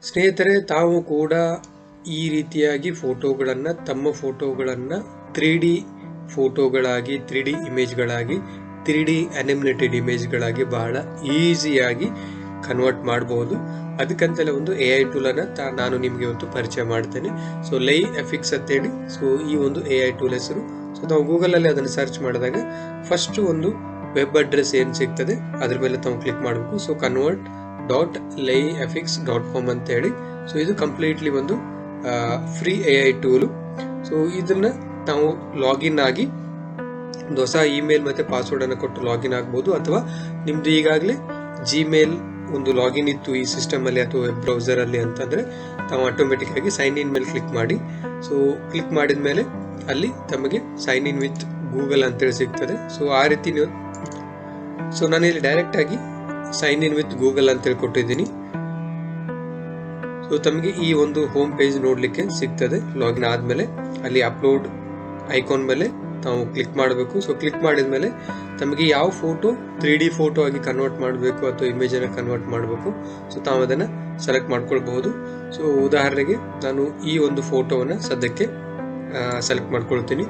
ಸ್ನೇಹಿತರೆ, ತಾವು ಕೂಡ ಈ ರೀತಿಯಾಗಿ ಫೋಟೋಗಳನ್ನು ತಮ್ಮ ಫೋಟೋಗಳನ್ನು 3D ಫೋಟೋಗಳಾಗಿ 3D ಇಮೇಜ್ಗಳಾಗಿ 3D ಅನಿಮೇಟೆಡ್ ಇಮೇಜ್ಗಳಾಗಿ ಬಹಳ ಈಸಿಯಾಗಿ ಕನ್ವರ್ಟ್ ಮಾಡಬಹುದು. ಅದಕ್ಕಂತಲೇ ಒಂದು AI ಟೂಲನ್ನು ನಾನು ನಿಮಗೆ ಇವತ್ತು ಪರಿಚಯ ಮಾಡ್ತೇನೆ. ಸೊ LeiFX ಅಂತೇಳಿ ಈ ಒಂದು AI ಟೂಲ್ ಹೆಸರು. ಸೊ ನಾವು ಗೂಗಲಲ್ಲಿ ಅದನ್ನು ಸರ್ಚ್ ಮಾಡಿದಾಗ ಫಸ್ಟ್ ಒಂದು ವೆಬ್ ಅಡ್ರೆಸ್ ಏನು ಸಿಗ್ತದೆ ಅದ್ರ ಮೇಲೆ ತಾವು ಕ್ಲಿಕ್ ಮಾಡಬೇಕು. ಸೊ convert.leifx.com ಅಂತ ಹೇಳಿ. ಸೊ ಇದು ಕಂಪ್ಲೀಟ್ಲಿ ಒಂದು ಫ್ರೀ AI ಟೂಲು. ಸೊ ಇದನ್ನ ನಾವು ಲಾಗಿನ್ ಆಗಿ ಒಂದು ಹೊಸ ಇಮೇಲ್ ಮತ್ತೆ ಪಾಸ್ವರ್ಡ್ ಅನ್ನು ಕೊಟ್ಟು ಲಾಗಿನ್ ಆಗ್ಬೋದು, ಅಥವಾ ನಿಮ್ದು ಈಗಾಗಲೇ ಜಿಮೇಲ್ ಒಂದು ಲಾಗಿನ್ ಇತ್ತು ಈ ಸಿಸ್ಟಮ್ ಅಲ್ಲಿ ಅಥವಾ ವೆಬ್ ಬ್ರೌಸರ್ ಅಲ್ಲಿ ಅಂತಂದ್ರೆ ತಾವು ಆಟೋಮೆಟಿಕ್ ಆಗಿ ಸೈನ್ ಇನ್ ಮೇಲೆ ಕ್ಲಿಕ್ ಮಾಡಿ. ಸೊ ಕ್ಲಿಕ್ ಮಾಡಿದ ಮೇಲೆ ಅಲ್ಲಿ ತಮಗೆ ಸೈನ್ ಇನ್ ವಿತ್ ಗೂಗಲ್ ಅಂತೇಳಿ ಸಿಗ್ತದೆ. ಸೊ ಆ ರೀತಿ ನೀವು ನಾನು ಇಲ್ಲಿ ಡೈರೆಕ್ಟ್ ಆಗಿ ಸೈನ್ ಇನ್ ವಿತ್ ಗೂಗಲ್ ಅಂತೇಳಿ ಕೊಟ್ಟಿದ್ದೀನಿ. ಸೊ ತಮಗೆ ಈ ಒಂದು ಹೋಮ್ ಪೇಜ್ ನೋಡ್ಲಿಕ್ಕೆ ಸಿಗ್ತದೆ. ಲಾಗಿನ್ ಆದ್ಮೇಲೆ ಅಲ್ಲಿ ಅಪ್ಲೋಡ್ ಐಕಾನ್ ಮೇಲೆ ತಾವು ಕ್ಲಿಕ್ ಮಾಡಬೇಕು. ಸೊ ಕ್ಲಿಕ್ ಮಾಡಿದ ಮೇಲೆ ತಮಗೆ ಯಾವ ಫೋಟೋ 3D ಫೋಟೋ ಆಗಿ ಕನ್ವರ್ಟ್ ಮಾಡಬೇಕು ಅಥವಾ ಇಮೇಜ್ ಅನ್ನು ಕನ್ವರ್ಟ್ ಮಾಡಬೇಕು, ಸೊ ತಾವು ಅದನ್ನ ಸೆಲೆಕ್ಟ್ ಮಾಡ್ಕೊಳ್ಬಹುದು. ಸೊ ಉದಾಹರಣೆಗೆ ನಾನು ಈ ಒಂದು ಫೋಟೋವನ್ನ ಸದ್ಯಕ್ಕೆ ಸೆಲೆಕ್ಟ್ ಮಾಡ್ಕೊಳ್ತೀನಿ.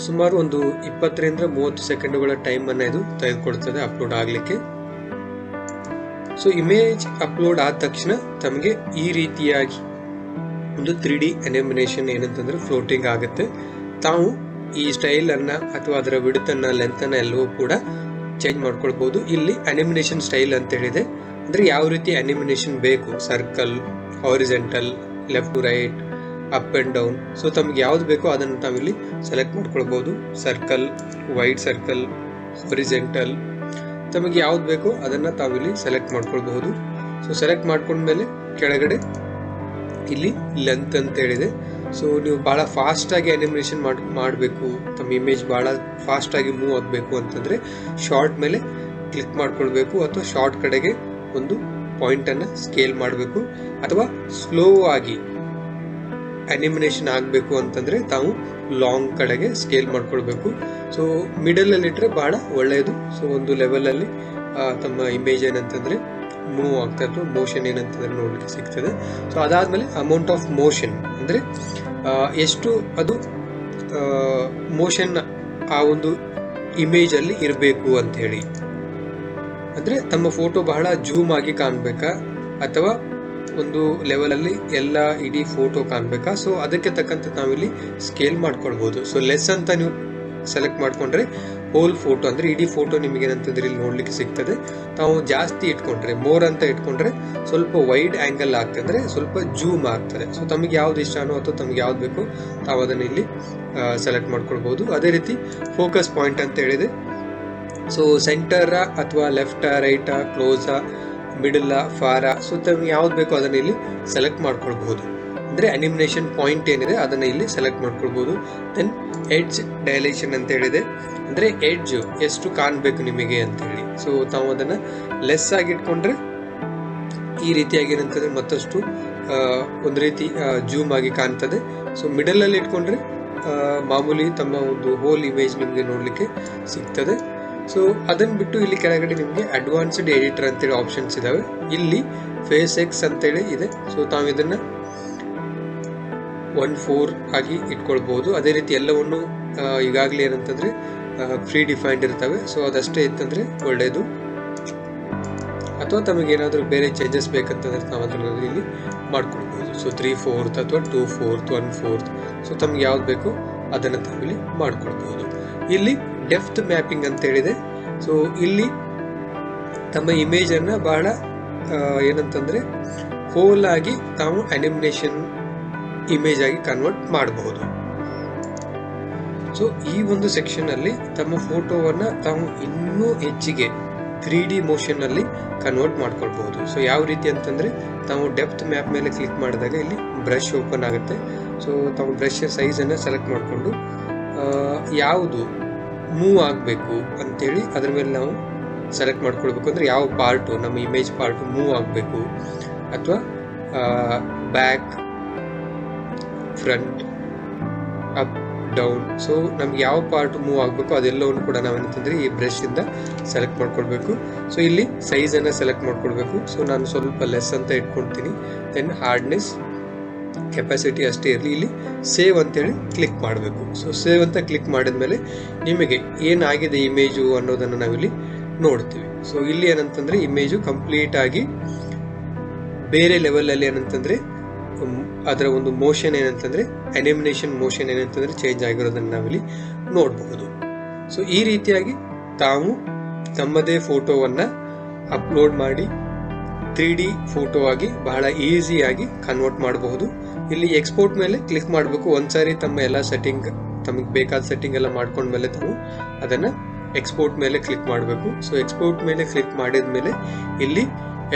ಸುಮಾರು ಒಂದು 20 ರಿಂದ 30 ಸೆಕೆಂಡುಗಳ ಟೈಮ್ ಅನ್ನ ಇದು ತೆಗೆದುಕೊಳ್ತದೆ ಅಪ್ಲೋಡ್ ಆಗ್ಲಿಕ್ಕೆ. ಸೊ ಇಮೇಜ್ ಅಪ್ಲೋಡ್ ಆದ ತಕ್ಷಣ ತಮಗೆ ಈ ರೀತಿಯಾಗಿ ಒಂದು 3D ಅನಿಮೇಷನ್ ಏನಂತಂದ್ರೆ ಫ್ಲೋಟಿಂಗ್ ಆಗುತ್ತೆ. ತಾವು ಈ ಸ್ಟೈಲ್ ಅನ್ನ ಅಥವಾ ಅದರ ವಿಡ್ತ್ ಅನ್ನ ಲೆಂತ್ ಅನ್ನ ಎಲ್ಲವೂ ಕೂಡ ಚೇಂಜ್ ಮಾಡ್ಕೊಳ್ಬಹುದು. ಇಲ್ಲಿ ಅನಿಮೇಷನ್ ಸ್ಟೈಲ್ ಅಂತ ಹೇಳಿದೆ, ಅಂದ್ರೆ ಯಾವ ರೀತಿ ಅನಿಮೇಷನ್ ಬೇಕು, circle, horizontal, left to right, up and down. So ತಮ್ಗೆ ಯಾವ್ದು ಬೇಕೋ ಅದನ್ನು ತಾವಿಲ್ಲಿ ಸೆಲೆಕ್ಟ್ ಮಾಡ್ಕೊಳ್ಬಹುದು. ಸರ್ಕಲ್, ವೈಡ್ ಸರ್ಕಲ್, ಹಾರಿಜೆಂಟಲ್, ತಮಗೆ ಯಾವ್ದು ಬೇಕೋ ಅದನ್ನ ತಾವಿಲ್ಲಿ ಸೆಲೆಕ್ಟ್ ಮಾಡ್ಕೊಳ್ಬಹುದು. ಸೊ ಸೆಲೆಕ್ಟ್ ಮಾಡ್ಕೊಂಡ್ಮೇಲೆ ಕೆಳಗಡೆ ಇಲ್ಲಿ ಲೆಂತ್ ಅಂತ ಹೇಳಿದೆ. ಸೊ ನೀವು ಬಹಳ ಫಾಸ್ಟ್ ಆಗಿ ಅನಿಮೇಷನ್ ಮಾಡಬೇಕು, ತಮ್ಮ ಇಮೇಜ್ ಬಹಳ ಫಾಸ್ಟ್ ಆಗಿ ಮೂವ್ ಆಗಬೇಕು ಅಂತಂದ್ರೆ ಶಾರ್ಟ್ ಮೇಲೆ ಕ್ಲಿಕ್ ಮಾಡ್ಕೊಳ್ಬೇಕು, ಅಥವಾ ಶಾರ್ಟ್ ಕಡೆಗೆ ಒಂದು ಪಾಯಿಂಟ್ ಅನ್ನ ಸ್ಕೇಲ್ ಮಾಡಬೇಕು, ಅಥವಾ ಸ್ಲೋ ಆಗಿ ಅನಿಮೇಷನ್ ಆಗಬೇಕು ಅಂತಂದ್ರೆ ತಾವು ಲಾಂಗ್ ಕಡೆಗೆ ಸ್ಕೇಲ್ ಮಾಡ್ಕೊಳ್ಬೇಕು. ಸೊ ಮಿಡಲ್ ಅಲ್ಲಿ ಇಟ್ರೆ ಬಹಳ ಒಳ್ಳೆಯದು. ಸೊ ಒಂದು ಲೆವೆಲ್ ಅಲ್ಲಿ ತಮ್ಮ ಇಮೇಜ್ ಏನಂತಂದ್ರೆ ಮೂವ್ ಆಗ್ತಾ ಇತ್ತು, ಮೋಷನ್ ಏನಂತಂದ್ರೆ ನೋಡ್ಲಿಕ್ಕೆ ಸಿಗ್ತದೆ. ಸೊ ಅದಾದ್ಮೇಲೆ ಅಮೌಂಟ್ ಆಫ್ ಮೋಷನ್ ಅಂದ್ರೆ ಎಷ್ಟು ಅದು ಮೋಷನ್ ಆ ಒಂದು ಇಮೇಜ್ ಅಲ್ಲಿ ಇರಬೇಕು ಅಂತ ಹೇಳಿ. ಅಂದ್ರೆ ತಮ್ಮ ಫೋಟೋ ಬಹಳ ಜೂಮ್ ಆಗಿ ಕಾಣ್ಬೇಕಾ ಅಥವಾ ಒಂದು ಲೆವೆಲ್ ಅಲ್ಲಿ ಎಲ್ಲ ಇಡೀ ಫೋಟೋ ಕಾಣ್ಬೇಕಾ. ಸೊ ಅದಕ್ಕೆ ತಕ್ಕಂತೆ ನಾವಿಲ್ಲಿ ಸ್ಕೇಲ್ ಮಾಡ್ಕೊಳ್ಬಹುದು. ಸೊ ಲೆಸ್ ಅಂತ ನೀವು ಸೆಲೆಕ್ಟ್ ಮಾಡ್ಕೊಂಡ್ರೆ ಹೋಲ್ ಫೋಟೋ ಅಂದ್ರೆ ಇಡೀ ಫೋಟೋ ನಿಮಗೆ ಏನಂತಂದ್ರೆ ಇಲ್ಲಿ ನೋಡ್ಲಿಕ್ಕೆ ಸಿಗ್ತದೆ. ತಾವು ಜಾಸ್ತಿ ಇಟ್ಕೊಂಡ್ರೆ, ಮೋರ್ ಅಂತ ಇಟ್ಕೊಂಡ್ರೆ ಸ್ವಲ್ಪ ವೈಡ್ ಆಂಗಲ್ ಆಗ್ತದೆ, ಅಂದ್ರೆ ಸ್ವಲ್ಪ ಜೂಮ್ ಆಗ್ತದೆ. ಸೊ ತಮಗೆ ಯಾವ್ದು ಇಷ್ಟನೋ ಅಥವಾ ತಮಗೆ ಯಾವ್ದು ಬೇಕೋ ತಾವು ಅದನ್ನ ಇಲ್ಲಿ ಸೆಲೆಕ್ಟ್ ಮಾಡ್ಕೊಳ್ಬಹುದು. ಅದೇ ರೀತಿ ಫೋಕಸ್ ಪಾಯಿಂಟ್ ಅಂತ ಹೇಳಿದೆ. ಸೊ ಸೆಂಟರ್ ಅಥವಾ left, right, close, middle, far, so ತಮಗೆ ಯಾವ್ದು ಬೇಕೋ ಅದನ್ನ ಇಲ್ಲಿ ಸೆಲೆಕ್ಟ್ ಮಾಡ್ಕೊಳ್ಬಹುದು. ಅಂದ್ರೆ ಅನಿಮೇಷನ್ ಪಾಯಿಂಟ್ ಏನಿದೆ ಅದನ್ನ ಇಲ್ಲಿ ಸೆಲೆಕ್ಟ್ ಮಾಡ್ಕೊಳ್ಬಹುದು. ದೆನ್ ಎಡ್ಜ್ ಡೈಲೇಷನ್ ಅಂತ ಹೇಳಿದೆ, ಅಂದ್ರೆ ಎಡ್ಜ್ ಎಷ್ಟು ಕಾಣ್ಬೇಕು ನಿಮಗೆ ಅಂತ ಹೇಳಿ. ಸೊ ತಾವು ಅದನ್ನ ಲೆಸ್ ಆಗಿ ಇಟ್ಕೊಂಡ್ರೆ ಈ ರೀತಿಯಾಗಿ ಏನಂತಂದ್ರೆ ಮತ್ತಷ್ಟು ಒಂದು ರೀತಿ ಜೂಮ್ ಆಗಿ ಕಾಣ್ತದೆ. ಸೊ ಮಿಡಲ್ ಅಲ್ಲಿ ಇಟ್ಕೊಂಡ್ರೆ ಮಾಮೂಲಿ ತಮ್ಮ ಒಂದು ಹೋಲ್ ಇಮೇಜ್ ನಿಮ್ಗೆ ನೋಡ್ಲಿಕ್ಕೆ ಸಿಗ್ತದೆ. ಸೊ ಅದನ್ನ ಬಿಟ್ಟು ಇಲ್ಲಿ ಕೆಳಗಡೆ ನಿಮ್ಗೆ ಅಡ್ವಾನ್ಸ್ಡ್ ಎಡಿಟರ್ ಅಂತೇಳಿ ಆಪ್ಷನ್ಸ್ ಇದಾವೆ. ಇಲ್ಲಿ ಫೇಸ್ ಎಕ್ಸ್ ಅಂತೇಳಿ ಇದೆ. ಸೊ ತಾವು ಇದನ್ನ 1:4 ಆಗಿ ಇಟ್ಕೊಳ್ಬಹುದು. ಅದೇ ರೀತಿ ಎಲ್ಲವನ್ನು ಈಗಾಗಲೇ ಏನಂತಂದ್ರೆ ಫ್ರೀ ಡಿಫೈನ್ಡ್ ಇರ್ತವೆ. ಸೊ ಅದಷ್ಟೇ ಇತ್ತಂದ್ರೆ ಒಳ್ಳೆಯದು. ಅಥವಾ ತಮಗೆ ಏನಾದರೂ ಬೇರೆ ಚೇಂಜಸ್ ಬೇಕಂತಂದ್ರೆ ನಾವು ಅದನ್ನ ಇಲ್ಲಿ ಮಾಡ್ಕೊಳ್ಬಹುದು. ಸೊ 3/4 ಅಥವಾ 2/4, 1/4. ಸೊ ತಮ್ಗೆ ಯಾವ್ದು ಬೇಕೋ ಅದನ್ನ ತಾವಿಲ್ಲಿ ಮಾಡ್ಕೊಳ್ಬಹುದು. ಇಲ್ಲಿ ಡೆಪ್ತ್ ಮ್ಯಾಪಿಂಗ್ ಅಂತ ಹೇಳಿದೆ. ಸೊ ಇಲ್ಲಿ ತಮ್ಮ ಇಮೇಜ್ ಅನ್ನ ಬಹಳ ಏನಂತಂದ್ರೆ ಹೋಲ್ ಆಗಿ ತಾವು ಅನಿಮೇಷನ್ ಇಮೇಜ್ ಆಗಿ ಕನ್ವರ್ಟ್ ಮಾಡಬಹುದು. ಸೊ ಈ ಒಂದು ಸೆಕ್ಷನ್ ಅಲ್ಲಿ ತಮ್ಮ ಫೋಟೋವನ್ನ ತಾವು ಇನ್ನೂ ಹೆಚ್ಚಿಗೆ 3D ಮೋಷನ್ ಅಲ್ಲಿ ಕನ್ವರ್ಟ್ ಮಾಡ್ಕೊಳ್ಬಹುದು. ಸೊ ಯಾವ ರೀತಿ ಅಂತಂದ್ರೆ ತಾವು ಡೆಪ್ತ್ ಮ್ಯಾಪ್ ಮೇಲೆ ಕ್ಲಿಕ್ ಮಾಡಿದಾಗ ಇಲ್ಲಿ ಬ್ರಷ್ ಓಪನ್ ಆಗುತ್ತೆ. ಸೊ ತಾವು ಬ್ರಷ್ ಸೈಜ್ ಅನ್ನ ಸೆಲೆಕ್ಟ್ ಮಾಡಿಕೊಂಡು ಯಾವುದು ಮೂವ್ ಆಗಬೇಕು ಅಂತೇಳಿ ಅದ್ರ ಮೇಲೆ ನಾವು ಸೆಲೆಕ್ಟ್ ಮಾಡ್ಕೊಳ್ಬೇಕು. ಅಂದ್ರೆ ಯಾವ ಪಾರ್ಟು ನಮ್ಮ ಇಮೇಜ್ ಪಾರ್ಟು ಮೂವ್ ಆಗಬೇಕು, ಅಥವಾ back, front, up, down. So ನಮ್ಗೆ ಯಾವ ಪಾರ್ಟ್ ಮೂವ್ ಆಗಬೇಕು ಅದೆಲ್ಲವನ್ನು ಕೂಡ ನಾವೇನಂತಂದರೆ ಈ ಬ್ರಷಿಂದ ಸೆಲೆಕ್ಟ್ ಮಾಡ್ಕೊಳ್ಬೇಕು. ಸೊ ಇಲ್ಲಿ ಸೈಜನ್ನು ಸೆಲೆಕ್ಟ್ ಮಾಡ್ಕೊಳ್ಬೇಕು. ಸೊ ನಾನು ಸ್ವಲ್ಪ ಲೆಸ್ ಅಂತ ಇಟ್ಕೊಳ್ತೀನಿ. ದೆನ್ ಹಾರ್ಡ್ನೆಸ್, ಕೆಪಾಸಿಟಿ ಅಷ್ಟೇ ಇರಲಿ. ಇಲ್ಲಿ ಸೇವ್ ಅಂತೇಳಿ ಕ್ಲಿಕ್ ಮಾಡಬೇಕು. ಸೊ ಸೇವ್ ಅಂತ ಕ್ಲಿಕ್ ಮಾಡಿದ್ಮೇಲೆ ನಿಮಗೆ ಏನಾಗಿದೆ ಇಮೇಜು ಅನ್ನೋದನ್ನು ನಾವಿಲ್ಲಿ ನೋಡ್ತೀವಿ. ಸೊ ಇಲ್ಲಿ ಏನಂತಂದರೆ ಇಮೇಜು ಕಂಪ್ಲೀಟ್ ಆಗಿ ಬೇರೆ ಲೆವೆಲಲ್ಲಿ ಏನಂತಂದರೆ ಅದರ ಒಂದು ಮೋಷನ್ ಏನಂತಂದರೆ ಅನಿಮೇಷನ್ ಮೋಷನ್ ಏನಂತಂದರೆ ಚೇಂಜ್ ಆಗಿರೋದನ್ನು ನಾವಿಲ್ಲಿ ನೋಡಬಹುದು. ಸೊ ಈ ರೀತಿಯಾಗಿ ತಾವು ತಮ್ಮದೇ ಫೋಟೋವನ್ನು ಅಪ್ಲೋಡ್ ಮಾಡಿ 3D ಫೋಟೋ ಆಗಿ ಬಹಳ ಈಸಿಯಾಗಿ ಕನ್ವರ್ಟ್ ಮಾಡಬಹುದು. ಇಲ್ಲಿ ಎಕ್ಸ್ಪೋರ್ಟ್ ಮೇಲೆ ಕ್ಲಿಕ್ ಮಾಡಬೇಕು. ಒಂದ್ಸಾರಿ ತಮ್ಮ ಎಲ್ಲ ಸೆಟ್ಟಿಂಗ್ ತಮಗೆ ಬೇಕಾದ ಸೆಟ್ಟಿಂಗ್ ಎಲ್ಲ ಮಾಡ್ಕೊಂಡ್ಮೇಲೆ ತಾವು ಅದನ್ನು ಎಕ್ಸ್ಪೋರ್ಟ್ ಮೇಲೆ ಕ್ಲಿಕ್ ಮಾಡಬೇಕು. ಸೊ ಎಕ್ಸ್ಪೋರ್ಟ್ ಮೇಲೆ ಕ್ಲಿಕ್ ಮಾಡಿದ ಮೇಲೆ ಇಲ್ಲಿ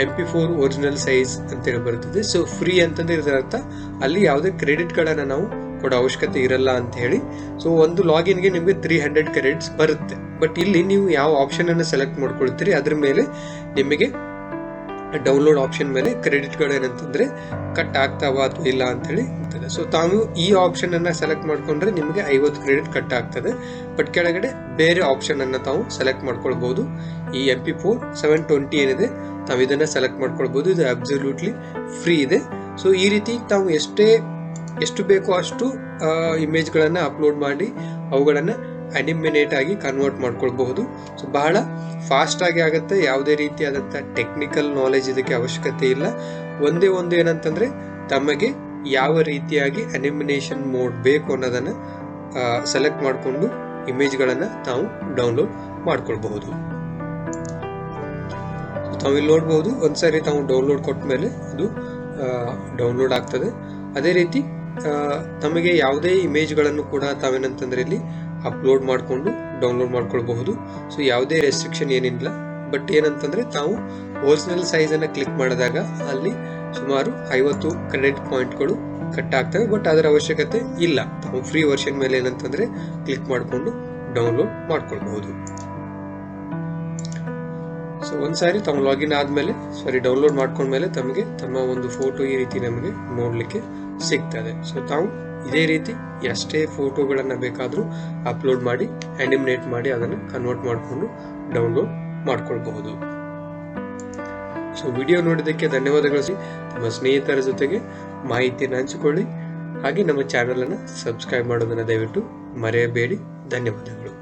MP4 ಒರಿಜಿನಲ್ ಸೈಜ್ ಅಂತೇಳಿ ಬರುತ್ತದೆ. ಸೊ ಫ್ರೀ ಅಂತಂದ್ರೆ ಇದರ ಅರ್ಥ ಅಲ್ಲಿ ಯಾವುದೇ ಕ್ರೆಡಿಟ್ ಕಾರ್ಡನ್ನು ನಾವು ಕೊಡೋ ಅವಶ್ಯಕತೆ ಇರಲ್ಲ ಅಂತ ಹೇಳಿ. ಸೊ ಒಂದು ಲಾಗಿನ್ಗೆ ನಿಮಗೆ 300 ಕ್ರೆಡಿಟ್ಸ್ ಬರುತ್ತೆ. ಬಟ್ ಇಲ್ಲಿ ನೀವು ಯಾವ ಆಪ್ಷನ್ ಅನ್ನು ಸೆಲೆಕ್ಟ್ ಮಾಡ್ಕೊಳ್ತೀರಿ ಅದ್ರ ಮೇಲೆ ನಿಮಗೆ ಡೌನ್ಲೋಡ್ ಆಪ್ಷನ್ ಮೇಲೆ ಕ್ರೆಡಿಟ್ ಕಾರ್ಡ್ ಏನಂತಂದ್ರೆ ಕಟ್ ಆಗ್ತಾವ ಅಥವಾ ಇಲ್ಲ ಅಂತ ಹೇಳಿ ಇರ್ತದೆ. ಸೊ ತಾವು ಈ ಆಪ್ಷನ್ ಅನ್ನ ಸೆಲೆಕ್ಟ್ ಮಾಡ್ಕೊಂಡ್ರೆ ನಿಮಗೆ 50 ಕ್ರೆಡಿಟ್ ಕಟ್ ಆಗ್ತದೆ. ಬಟ್ ಕೆಳಗಡೆ ಬೇರೆ ಆಪ್ಷನ್ ಅನ್ನ ತಾವು ಸೆಲೆಕ್ಟ್ ಮಾಡ್ಕೊಳ್ಬಹುದು. ಈ MP4 720 ಏನಿದೆ ತಾವು ಇದನ್ನ ಸೆಲೆಕ್ಟ್ ಮಾಡ್ಕೊಳ್ಬಹುದು. ಇದು ಅಬ್ಸಲ್ಯೂಟ್ಲಿ ಫ್ರೀ ಇದೆ. ಸೊ ಈ ರೀತಿ ತಾವು ಎಷ್ಟು ಬೇಕೋ ಅಷ್ಟು ಇಮೇಜ್ಗಳನ್ನು ಅಪ್ಲೋಡ್ ಮಾಡಿ ಅವುಗಳನ್ನು ಅನಿಮೇಟ್ ಆಗಿ ಕನ್ವರ್ಟ್ ಮಾಡ್ಕೊಳ್ಬಹುದು. ಸೊ ಬಹಳ ಫಾಸ್ಟ್ ಆಗಿ ಆಗುತ್ತೆ. ಯಾವುದೇ ರೀತಿಯಾದಂಥ ಟೆಕ್ನಿಕಲ್ ನಾಲೆಜ್ ಇದಕ್ಕೆ ಅವಶ್ಯಕತೆ ಇಲ್ಲ. ಒಂದೇ ಒಂದು ಏನಂತಂದ್ರೆ ತಮಗೆ ಯಾವ ರೀತಿಯಾಗಿ ಅನಿಮೇಷನ್ ಮೋಡ್ ಬೇಕು ಅನ್ನೋದನ್ನ ಸೆಲೆಕ್ಟ್ ಮಾಡಿಕೊಂಡು ಇಮೇಜ್ಗಳನ್ನು ತಾವು ಡೌನ್ಲೋಡ್ ಮಾಡ್ಕೊಳ್ಬಹುದು. ತಾವು ಇಲ್ಲಿ ನೋಡ್ಬೋದು, ಒಂದ್ಸರಿ ತಾವು ಡೌನ್ಲೋಡ್ ಕೊಟ್ಟ ಮೇಲೆ ಅದು ಡೌನ್ಲೋಡ್ ಆಗ್ತದೆ. ಅದೇ ರೀತಿ ತಮಗೆ ಯಾವುದೇ ಇಮೇಜ್ಗಳನ್ನು ಕೂಡ ತಾವೇನಂತಂದ್ರೆ ಇಲ್ಲಿ ಅಪ್ಲೋಡ್ ಮಾಡಿಕೊಂಡು ಡೌನ್ಲೋಡ್ ಮಾಡ್ಕೊಳ್ಬಹುದು. ಸೊ ಯಾವುದೇ ರೆಸ್ಟ್ರಿಕ್ಷನ್ ಏನಿಲ್ಲ. ಬಟ್ ಏನಂತಂದ್ರೆ ತಾವು ಒರಿಜಿನಲ್ ಸೈಜ್ ಅನ್ನ ಕ್ಲಿಕ್ ಮಾಡಿದಾಗ ಅಲ್ಲಿ ಸುಮಾರು 50 ಕ್ರೆಡಿಟ್ ಪಾಯಿಂಟ್ಗಳು ಕಟ್ ಆಗ್ತವೆ. ಬಟ್ ಅದರ ಅವಶ್ಯಕತೆ ಇಲ್ಲ. ತಾವು ಫ್ರೀ ವರ್ಷನ್ ಮೇಲೆ ಏನಂತಂದ್ರೆ ಕ್ಲಿಕ್ ಮಾಡಿಕೊಂಡು ಡೌನ್ಲೋಡ್ ಮಾಡ್ಕೊಳ್ಬಹುದು. ಸೊ ಒಂದ್ಸಾರಿ ತಾವು ಲಾಗಿನ್ ಆದ್ಮೇಲೆ ಡೌನ್ಲೋಡ್ ಮಾಡ್ಕೊಂಡ್ಮೇಲೆ ತಮಗೆ ತಮ್ಮ ಒಂದು ಫೋಟೋ ಈ ರೀತಿ ನಮಗೆ ನೋಡ್ಲಿಕ್ಕೆ ಸಿಗ್ತದೆ. ಸೊ ತಾವು ಇದೇ ರೀತಿ ಎಷ್ಟೇ ಫೋಟೋಗಳನ್ನ ಬೇಕಾದ್ರೂ ಅಪ್ಲೋಡ್ ಮಾಡಿ ಅನಿಮೇಟ್ ಮಾಡಿ ಅದನ್ನು ಕನ್ವರ್ಟ್ ಮಾಡಿಕೊಂಡು ಡೌನ್ಲೋಡ್ ಮಾಡ್ಕೊಳ್ಬಹುದು. ಸೊ ವಿಡಿಯೋ ನೋಡಿದ್ದಕ್ಕೆ ಧನ್ಯವಾದಗಳು. ತಮ್ಮ ಸ್ನೇಹಿತರ ಜೊತೆಗೆ ಮಾಹಿತಿಯನ್ನು ಹಂಚಿಕೊಳ್ಳಿ. ಹಾಗೆ ನಮ್ಮ ಚಾನೆಲ್ ಅನ್ನು ಸಬ್ಸ್ಕ್ರೈಬ್ ಮಾಡೋದನ್ನ ದಯವಿಟ್ಟು ಮರೆಯಬೇಡಿ. ಧನ್ಯವಾದಗಳು.